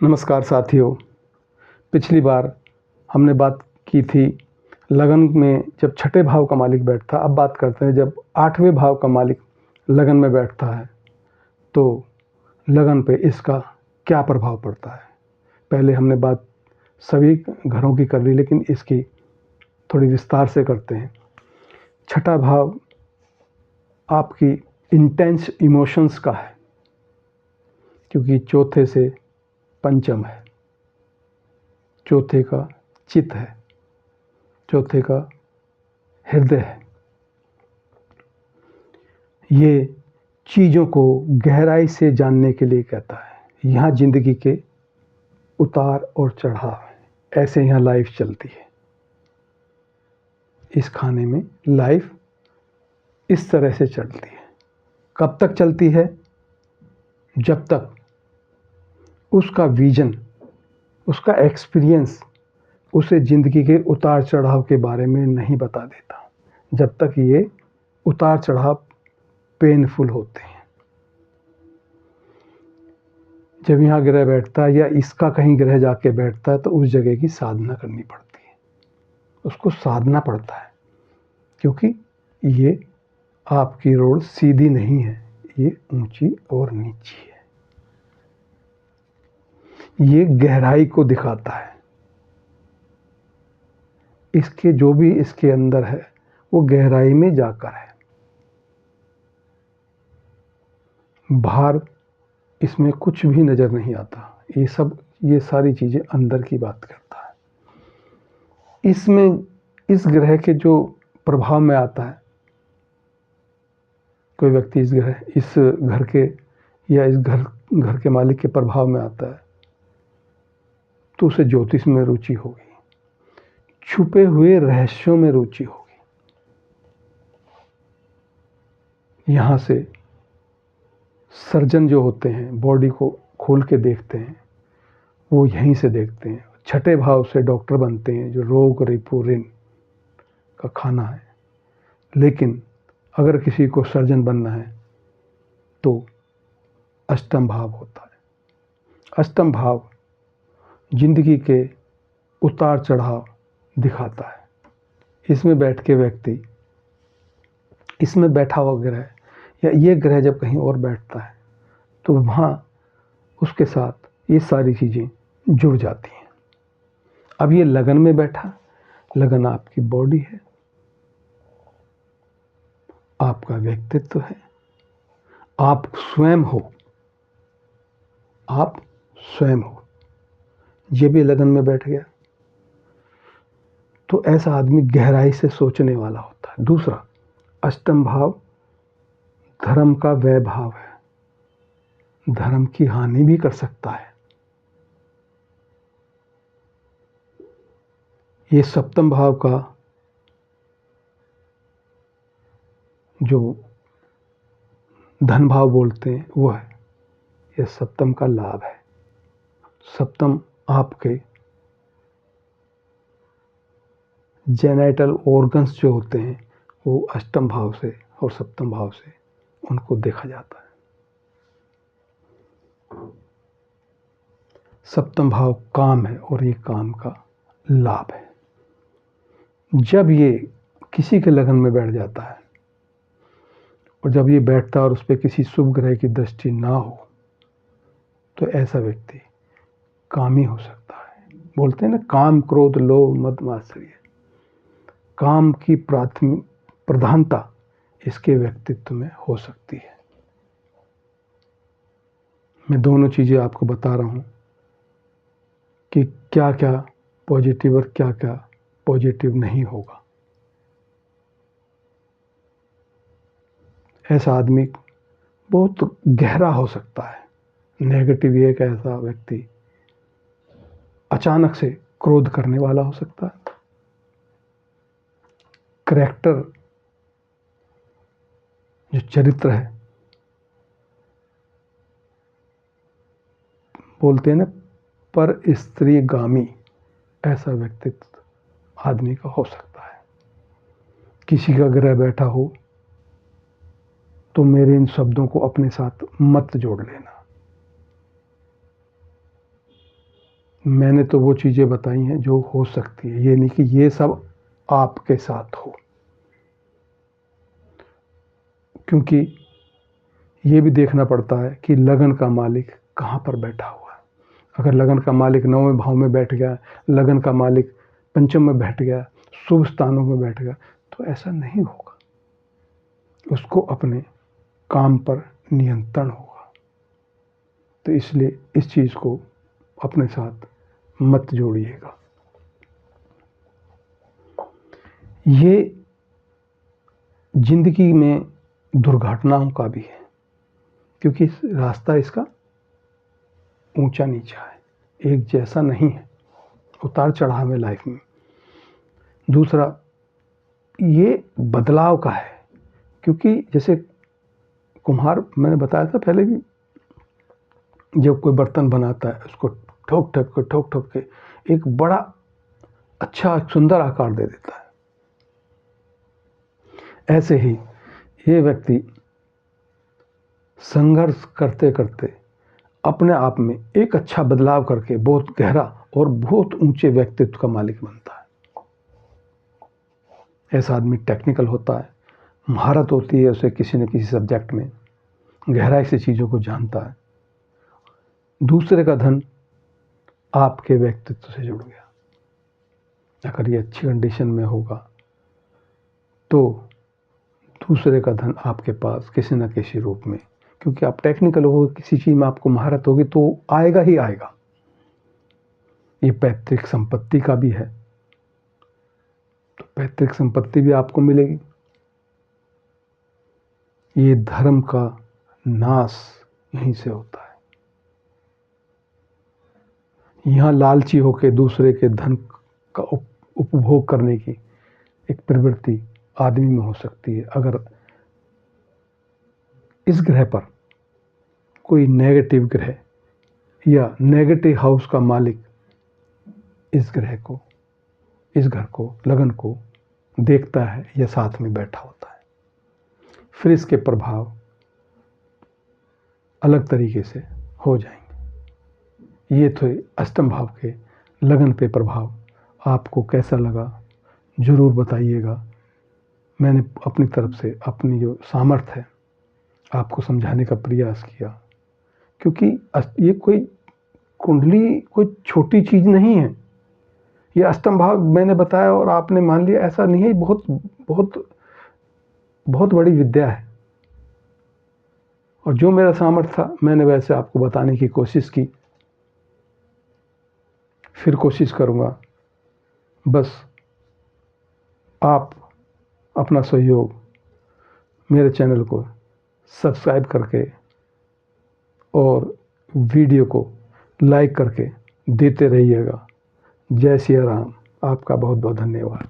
नमस्कार साथियों। पिछली बार हमने बात की थी लगन में जब छठे भाव का मालिक बैठता। अब बात करते हैं जब आठवें भाव का मालिक लगन में बैठता है तो लगन पे इसका क्या प्रभाव पड़ता है। पहले हमने बात सभी घरों की कर ली, लेकिन इसकी थोड़ी विस्तार से करते हैं। छठा भाव आपकी इंटेंस इमोशंस का है, क्योंकि चौथे से पंचम है, चौथे का चित्त है, चौथे का हृदय है। ये चीज़ों को गहराई से जानने के लिए कहता है। यहाँ ज़िंदगी के उतार और चढ़ाव है, ऐसे यहाँ लाइफ चलती है। इस खाने में लाइफ इस तरह से चलती है। कब तक चलती है? जब तक उसका विजन, उसका एक्सपीरियंस उसे ज़िंदगी के उतार चढ़ाव के बारे में नहीं बता देता, जब तक ये उतार चढ़ाव पेनफुल होते हैं। जब यहाँ ग्रह बैठता है या इसका कहीं ग्रह जाके बैठता है तो उस जगह की साधना करनी पड़ती है, उसको साधना पड़ता है, क्योंकि ये आपकी रोड सीधी नहीं है, ये ऊंची और नीची है। ये गहराई को दिखाता है। इसके जो भी इसके अंदर है वो गहराई में जाकर है। बाहर इसमें कुछ भी नज़र नहीं आता। ये सारी चीज़ें अंदर की बात करता है। इसमें इस ग्रह के जो प्रभाव में आता है, कोई व्यक्ति इस घर के या इस घर के मालिक के प्रभाव में आता है तो उसे ज्योतिष में रुचि होगी, छुपे हुए रहस्यों में रुचि होगी। यहाँ से सर्जन जो होते हैं, बॉडी को खोल के देखते हैं, वो यहीं से देखते हैं। छठे भाव से डॉक्टर बनते हैं, जो रोग रिपू ऋण का खाना है। लेकिन अगर किसी को सर्जन बनना है तो अष्टम भाव होता है। अष्टम भाव जिंदगी के उतार चढ़ाव दिखाता है। इसमें बैठ के व्यक्ति, इसमें बैठा हुआ ग्रह या ये ग्रह जब कहीं और बैठता है तो वहाँ उसके साथ ये सारी चीज़ें जुड़ जाती हैं। अब ये लगन में बैठा, लगन आपकी बॉडी है, आपका व्यक्तित्व है, आप स्वयं हो, आप स्वयं हो। ये भी लगन में बैठ गया तो ऐसा आदमी गहराई से सोचने वाला होता है। दूसरा, अष्टम भाव धर्म का वैभाव है, धर्म की हानि भी कर सकता है। ये सप्तम भाव का जो धन भाव बोलते हैं वो है, ये सप्तम का लाभ है। सप्तम आपके जेनेटल ऑर्गन्स जो होते हैं वो अष्टम भाव से और सप्तम भाव से उनको देखा जाता है। सप्तम भाव काम है और ये काम का लाभ है। जब ये किसी के लगन में बैठ जाता है और जब ये बैठता है और उस पर किसी शुभ ग्रह की दृष्टि ना हो तो ऐसा व्यक्ति कामी हो सकता है। बोलते हैं ना, काम क्रोध लोभ मद मात्सर्य। काम की प्रधानता इसके व्यक्तित्व में हो सकती है। मैं दोनों चीज़ें आपको बता रहा हूँ कि क्या क्या पॉजिटिव और क्या क्या पॉजिटिव नहीं होगा। ऐसा आदमी बहुत गहरा हो सकता है। नेगेटिव एक ऐसा व्यक्ति अचानक से क्रोध करने वाला हो सकता है। करैक्टर जो चरित्र है, बोलते हैं ना, पर स्त्रीगामी, ऐसा व्यक्तित्व आदमी का हो सकता है। किसी का ग्रह बैठा हो तो मेरे इन शब्दों को अपने साथ मत जोड़ लेना। मैंने तो वो चीज़ें बताई हैं जो हो सकती है, ये नहीं कि ये सब आपके साथ हो, क्योंकि ये भी देखना पड़ता है कि लगन का मालिक कहाँ पर बैठा हुआ है। अगर लगन का मालिक 9वें भाव में बैठ गया, लगन का मालिक पंचम में बैठ गया, शुभ स्थानों में बैठ गया, तो ऐसा नहीं होगा। उसको अपने काम पर नियंत्रण होगा। तो इसलिए इस चीज़ को अपने साथ मत जोड़िएगा। ये जिंदगी में दुर्घटनाओं का भी है, क्योंकि रास्ता इसका ऊंचा नीचा है, एक जैसा नहीं है, उतार चढ़ाव है लाइफ में। दूसरा, ये बदलाव का है, क्योंकि जैसे कुम्हार, मैंने बताया था पहले भी, जब कोई बर्तन बनाता है उसको ठोक ठोक के एक बड़ा अच्छा सुंदर आकार दे देता है। ऐसे ही ये व्यक्ति संघर्ष करते करते अपने आप में एक अच्छा बदलाव करके बहुत गहरा और बहुत ऊंचे व्यक्तित्व का मालिक बनता है। ऐसा आदमी टेक्निकल होता है, महारत होती है उसे किसी न किसी सब्जेक्ट में, गहराई से चीज़ों को जानता है। दूसरे का धन आपके व्यक्तित्व से जुड़ गया। अगर ये अच्छी कंडीशन में होगा तो दूसरे का धन आपके पास किसी न किसी रूप में, क्योंकि आप टेक्निकल हो, किसी चीज़ में आपको महारत होगी तो आएगा ही आएगा। ये पैतृक संपत्ति का भी है, तो पैतृक संपत्ति भी आपको मिलेगी। ये धर्म का नाश यहीं से होता है। यहाँ लालची होकर दूसरे के धन का उपभोग करने की एक प्रवृत्ति आदमी में हो सकती है। अगर इस ग्रह पर कोई नेगेटिव ग्रह या नेगेटिव हाउस का मालिक इस ग्रह को, इस घर को, लगन को देखता है या साथ में बैठा होता है, फिर इसके प्रभाव अलग तरीके से हो जाएंगे। ये तो अष्टम भाव के लगन पे प्रभाव आपको कैसा लगा ज़रूर बताइएगा। मैंने अपनी तरफ से अपनी जो सामर्थ्य है आपको समझाने का प्रयास किया, क्योंकि ये कोई कुंडली कोई छोटी चीज़ नहीं है। ये अष्टम भाव मैंने बताया और आपने मान लिया, ऐसा नहीं है। बहुत बहुत बहुत बड़ी विद्या है, और जो मेरा सामर्थ्य था मैंने वैसे आपको बताने की कोशिश की, फिर कोशिश करूँगा। बस आप अपना सहयोग मेरे चैनल को सब्सक्राइब करके और वीडियो को लाइक करके देते रहिएगा। जय सिया राम। आपका बहुत बहुत धन्यवाद।